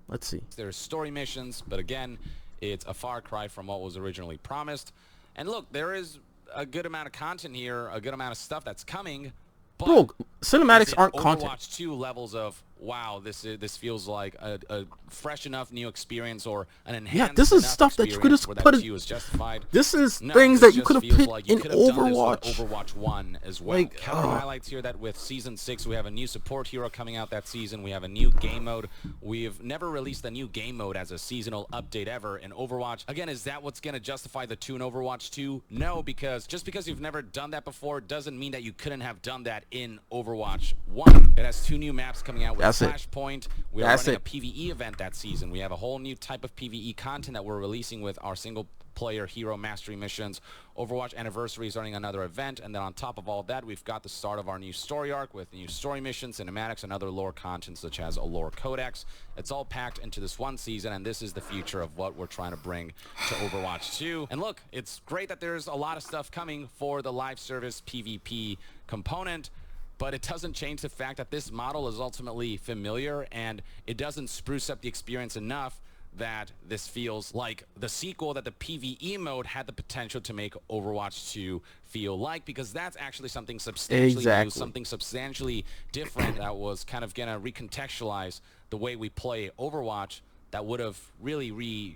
Let's see. There's story missions, but again, it's a far cry from what was originally promised. And look, there is a good amount of content here, a good amount of stuff that's coming. But bro, cinematics aren't content. Overwatch 2 levels of wow, this feels like a fresh enough new experience or an enhanced Yeah, this is enough stuff that you could have experience where put that it. view is justified. This is No, things this that you just could have feels put like you in could have done this Overwatch. with Overwatch 1 as well. Like, Counter highlights here that with Season 6 we have a new support hero coming out that season. We have a new game mode. We've never released a new game mode as a seasonal update ever in Overwatch. Again, is that what's going to justify the 2 in Overwatch 2? No, because just because you've never done that before doesn't mean that you couldn't have done that in Overwatch 1. It has 2 new maps coming out with That's it. Flashpoint. We are That's running it. a PVE event that season. We have a whole new type of PVE content that we're releasing with our single player hero mastery missions. Overwatch Anniversary is running another event, and then on top of all that, we've got the start of our new story arc with new story missions, cinematics, and other lore content such as a lore codex. It's all packed into this one season, and this is the future of what we're trying to bring to Overwatch 2. And look, it's great that there's a lot of stuff coming for the live service PvP component, but it doesn't change the fact that this model is ultimately familiar, and it doesn't spruce up the experience enough that this feels like the sequel that the PvE mode had the potential to make Overwatch 2 feel like, because that's actually something substantially new, something substantially different that was kind of going to recontextualize the way we play Overwatch that would have really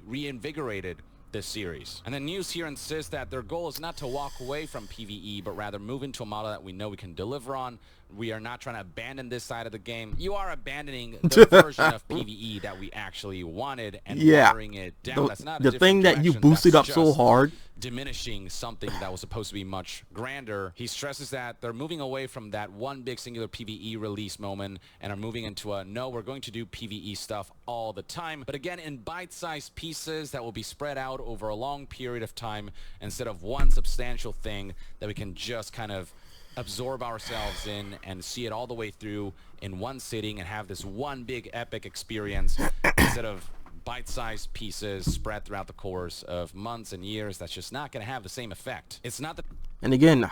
reinvigorated this series. And then news here insists that their goal is not to walk away from PvE, but rather move into a model that we know we can deliver on. We are not trying to abandon this side of the game. You are abandoning the version of PvE that we actually wanted and watering it down. That's not the thing that you boosted up so hard. Diminishing something that was supposed to be much grander. He stresses that they're moving away from that one big singular PvE release moment and are moving into a, no, we're going to do PvE stuff all the time, but again in bite-sized pieces that will be spread out over a long period of time instead of one substantial thing that we can just kind of absorb ourselves in and see it all the way through in one sitting and have this one big epic experience instead of bite-sized pieces spread throughout the course of months and years. That's just not going to have the same effect. It's not the... And again,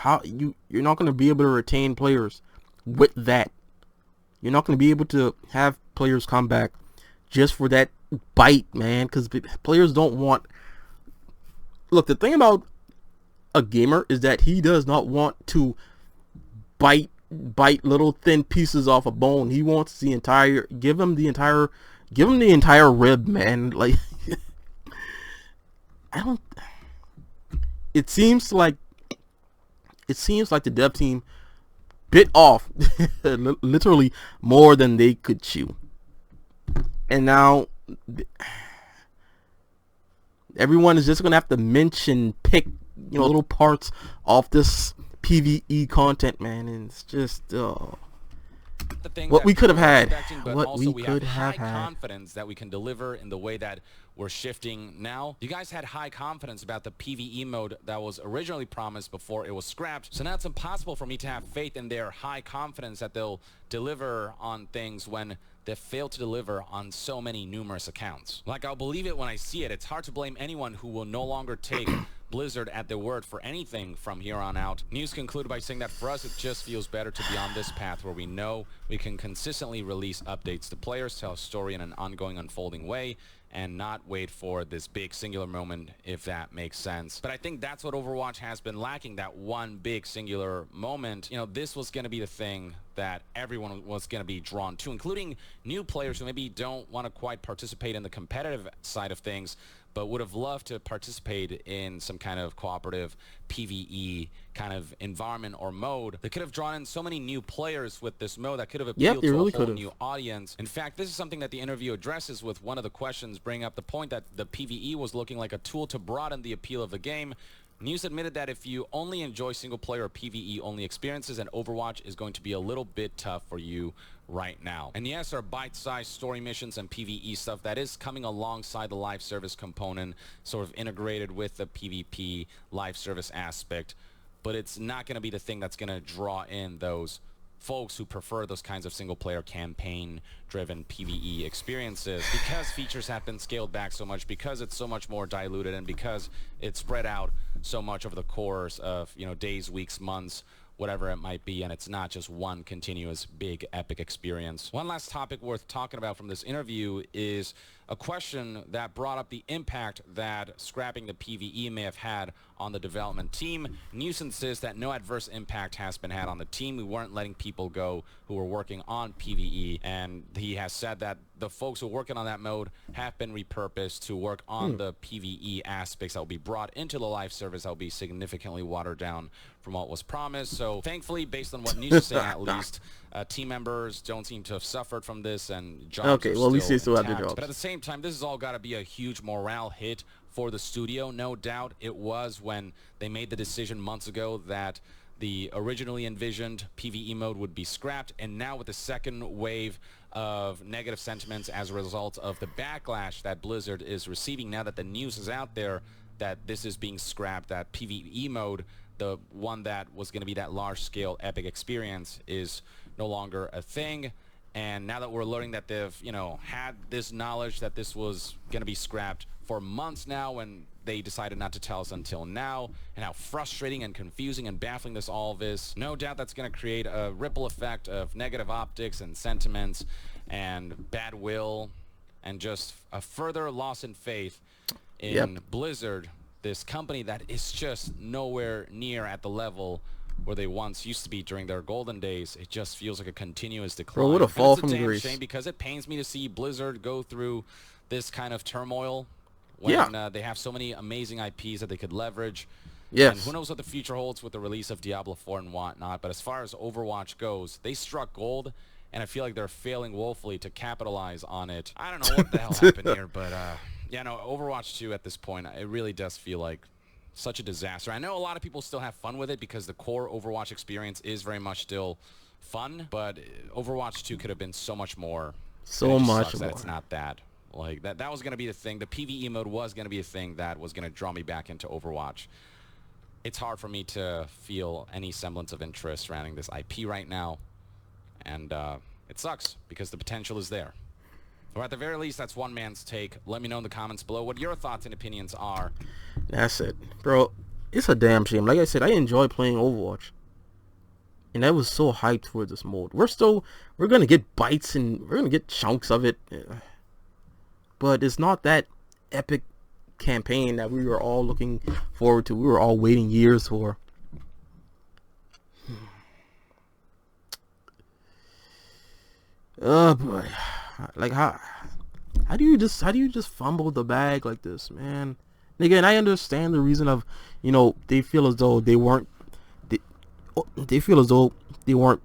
you're not going to be able to retain players with that. You're not going to be able to have players come back just for that bite, man, because players don't want... Look, the thing about a gamer is that he does not want to bite little thin pieces off a bone. He wants the entire... Give him the entire rib, man. Like, I don't... It seems like the dev team bit off literally more than they could chew. And now everyone is just gonna have to pick, little parts of this PvE content, man, and it's just what we could have had. What we could have had. Confidence that we can deliver in the way that we're shifting now. You guys had high confidence about the PvE mode that was originally promised before it was scrapped. So now it's impossible for me to have faith in their high confidence that they'll deliver on things when they fail to deliver on so many numerous accounts. Like, I'll believe it when I see it. It's hard to blame anyone who will no longer take Blizzard at their word for anything from here on out. News concluded by saying that for us, it just feels better to be on this path where we know we can consistently release updates to players, tell a story in an ongoing, unfolding way, and not wait for this big singular moment, if that makes sense. But I think that's what Overwatch has been lacking, that one big singular moment. This was going to be the thing that everyone was going to be drawn to, including new players who maybe don't want to quite participate in the competitive side of things, but would have loved to participate in some kind of cooperative PvE kind of environment or mode. They could have drawn in so many new players with this mode that could have appealed to a whole new audience. In fact, this is something that the interview addresses with one of the questions, bringing up the point that the PvE was looking like a tool to broaden the appeal of the game. News admitted that if you only enjoy single-player or PvE-only experiences, then Overwatch is going to be a little bit tough for you right now. And yes, there are bite-sized story missions and PvE stuff that is coming alongside the live service component, sort of integrated with the PvP live service aspect, but it's not going to be the thing that's going to draw in those folks who prefer those kinds of single-player campaign-driven PvE experiences, because features have been scaled back so much, because it's so much more diluted, and because it's spread out so much over the course of days, weeks, months, whatever it might be, and it's not just one continuous big epic experience. One last topic worth talking about from this interview is a question that brought up the impact that scrapping the PvE may have had on the development team. News insists that no adverse impact has been had on the team. We weren't letting people go who were working on PvE, and he has said that the folks who are working on that mode have been repurposed to work on the PvE aspects that will be brought into the live service that will be significantly watered down from what was promised. So thankfully, based on what news is saying, at least team members don't seem to have suffered from this, and jobs are well, at least they still have their intact. jobs. But at the same time, this has all got to be a huge morale hit for the studio. No doubt it was when they made the decision months ago that the originally envisioned PvE mode would be scrapped, and now with the second wave of negative sentiments as a result of the backlash that Blizzard is receiving, now that the news is out there that this is being scrapped, that PvE mode, the one that was going to be that large-scale epic experience, is no longer a thing. And now that we're learning that they've, had this knowledge that this was going to be scrapped for months now, and they decided not to tell us until now, and how frustrating and confusing and baffling this all is. No doubt that's going to create a ripple effect of negative optics and sentiments and bad will, and just a further loss in faith in Blizzard, this company that is just nowhere near at the level where they once used to be during their golden days. It just feels like a continuous decline. Bro, what a fall from grace. grace. It's a damn shame, because it pains me to see Blizzard go through this kind of turmoil when they have so many amazing IPs that they could leverage. Yes. And who knows what the future holds with the release of Diablo 4 and whatnot. But as far as Overwatch goes, they struck gold, and I feel like they're failing woefully to capitalize on it. I don't know what the hell happened here, but Overwatch 2 at this point, it really does feel like such a disaster. I know a lot of people still have fun with it because the core Overwatch experience is very much still fun, but Overwatch 2 could have been so much more. So much more. That it's not that. Like, that was going to be the thing. The PvE mode was going to be a thing that was going to draw me back into Overwatch. It's hard for me to feel any semblance of interest surrounding this IP right now, and it sucks because the potential is there. Or at the very least, that's one man's take. Let me know in the comments below what your thoughts and opinions are. That's it, bro. It's a damn shame. Like I said, I enjoy playing Overwatch, and I was so hyped for this mode. We're gonna get bites and we're gonna get chunks of it, but it's not that epic campaign that we were all looking forward to. We were all waiting years for. Oh boy. Like how do you just fumble the bag like this, man? And again, I understand the reason of, they feel as though they weren't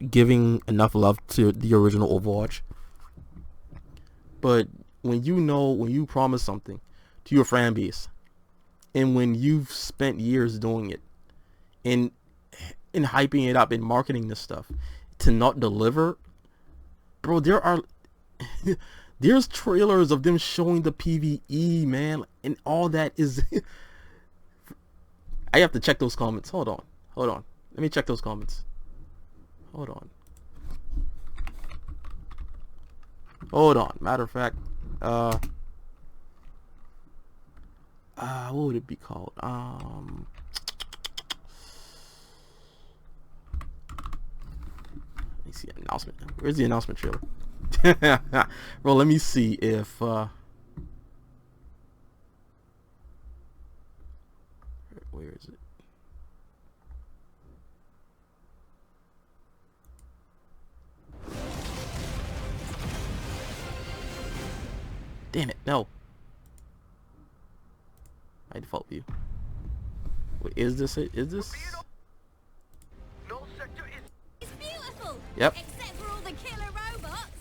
giving enough love to the original Overwatch. But when you promise something to your fan base, and when you've spent years doing it, and hyping it up and marketing this stuff, to not deliver, bro, there's trailers of them showing the PvE, man, and all that is. I have to check those comments. Hold on. Let me check those comments. Hold on. Matter of fact, what would it be called? Let me see an announcement. Where's the announcement trailer? Bro, let me see if where is it? Damn it, no. My default view. Wait, is this it? Is this? No sector is. It's beautiful. Yep. Except for all the killer robots.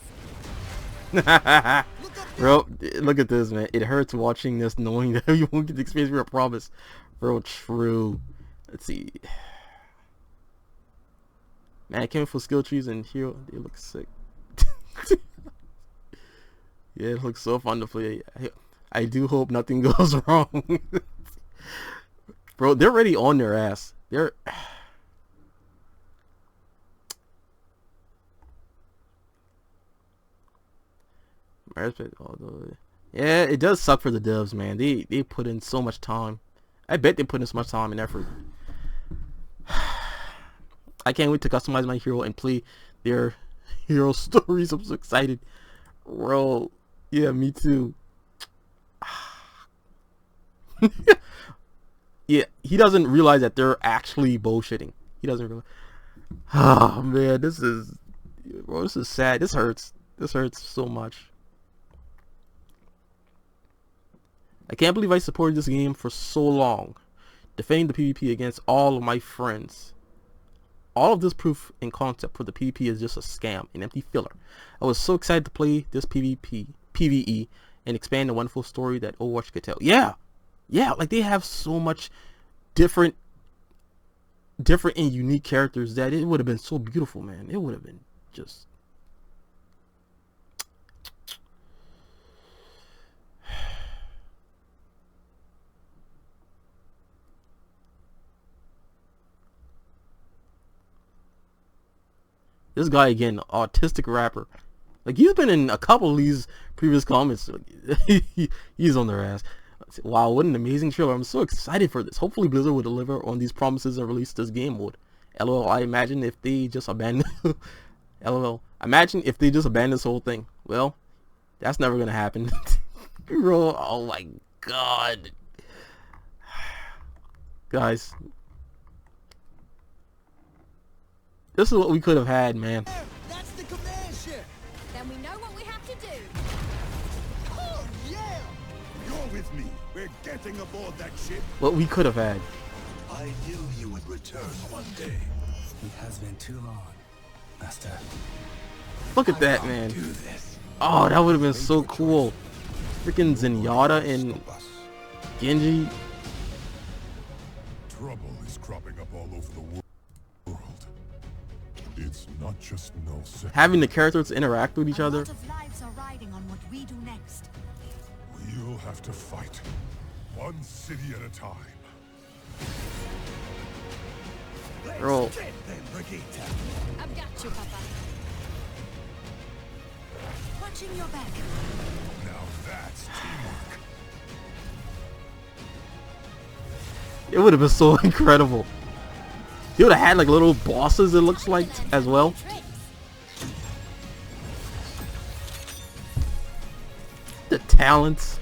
Bro, look at this, man. It hurts watching this, knowing that you won't get the experience we were promised. Bro, true. Let's see. Man, I came for skill trees and hero. They look sick. Yeah, it looks so fun to play. I do hope nothing goes wrong. Bro, they're already on their ass. They're... Yeah, it does suck for the devs, man. They put in so much time. I bet they put in so much time and effort. I can't wait to customize my hero and play their hero stories. I'm so excited, bro. Yeah, me too. Yeah, he doesn't realize that they're actually bullshitting. He doesn't realize. Oh man, this is, bro, this is sad. This hurts. This hurts so much. I can't believe I supported this game for so long, defending the PvP against all of my friends. All of this proof and concept for the PvP is just a scam, an empty filler. I was so excited to play this PvE, and expand the wonderful story that Overwatch could tell. Yeah, like they have so much different and unique characters that it would have been so beautiful, man. It would have been just. This guy again, autistic rapper. Like, he's been in a couple of these previous comments. He's on their ass. Wow, what an amazing trailer. I'm so excited for this. Hopefully Blizzard will deliver on these promises and release this game mode. LOL, I imagine if they just abandon LOL. Imagine if they just abandon this whole thing. Well, that's never gonna happen. Bro, oh my god. Guys, this is what we could have had, man. That's the command ship. Then we know what we have to do. Oh yeah. You're with me. We're getting aboard that ship. What we could have had. I knew you would return one day. It has been too long, Master. Look at that, man. Oh, that would have been so cool. Freaking Zenyatta and Genji. Trouble is cropping up all over the world. It's not just no second. Having the characters interact with each A other. lot of lives are riding on what we do next. We'll have to fight. One city at a time. Bro, I've got you, Papa. Watching your back. Now that's teamwork. it would have been so incredible. They would have had like little bosses, it looks like, as well. The talents.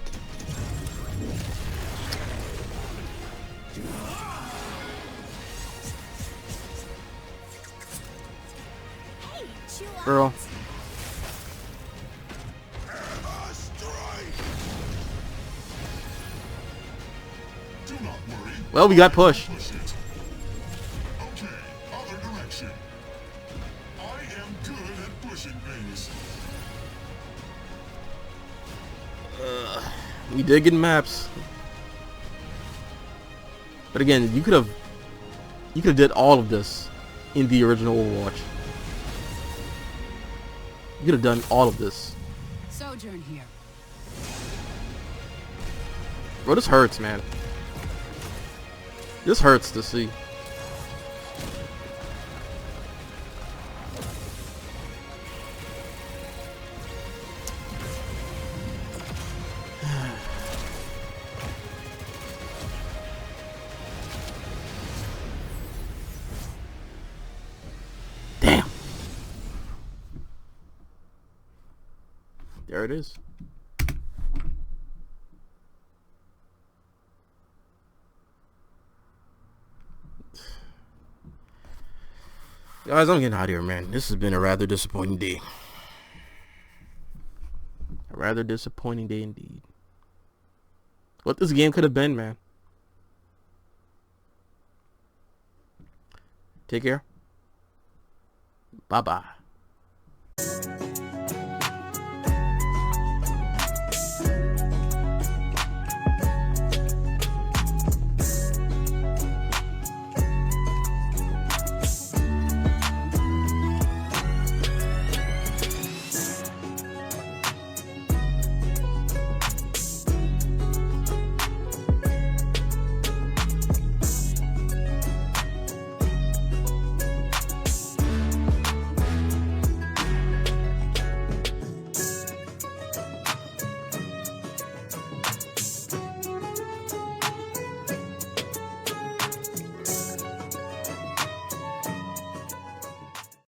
Hey, chill out. Girl. Do not worry. Well, we got pushed. Push it. Okay, other direction. I am good at pushing things. We did get maps. But again, you could have did all of this in the original Overwatch. You could have done all of this. Sojourn here. Bro, this hurts, man. This hurts to see. Damn. There it is. Guys, I'm getting out of here, man. This has been a rather disappointing day. A rather disappointing day indeed. What this game could have been, man. Take care. Bye-bye.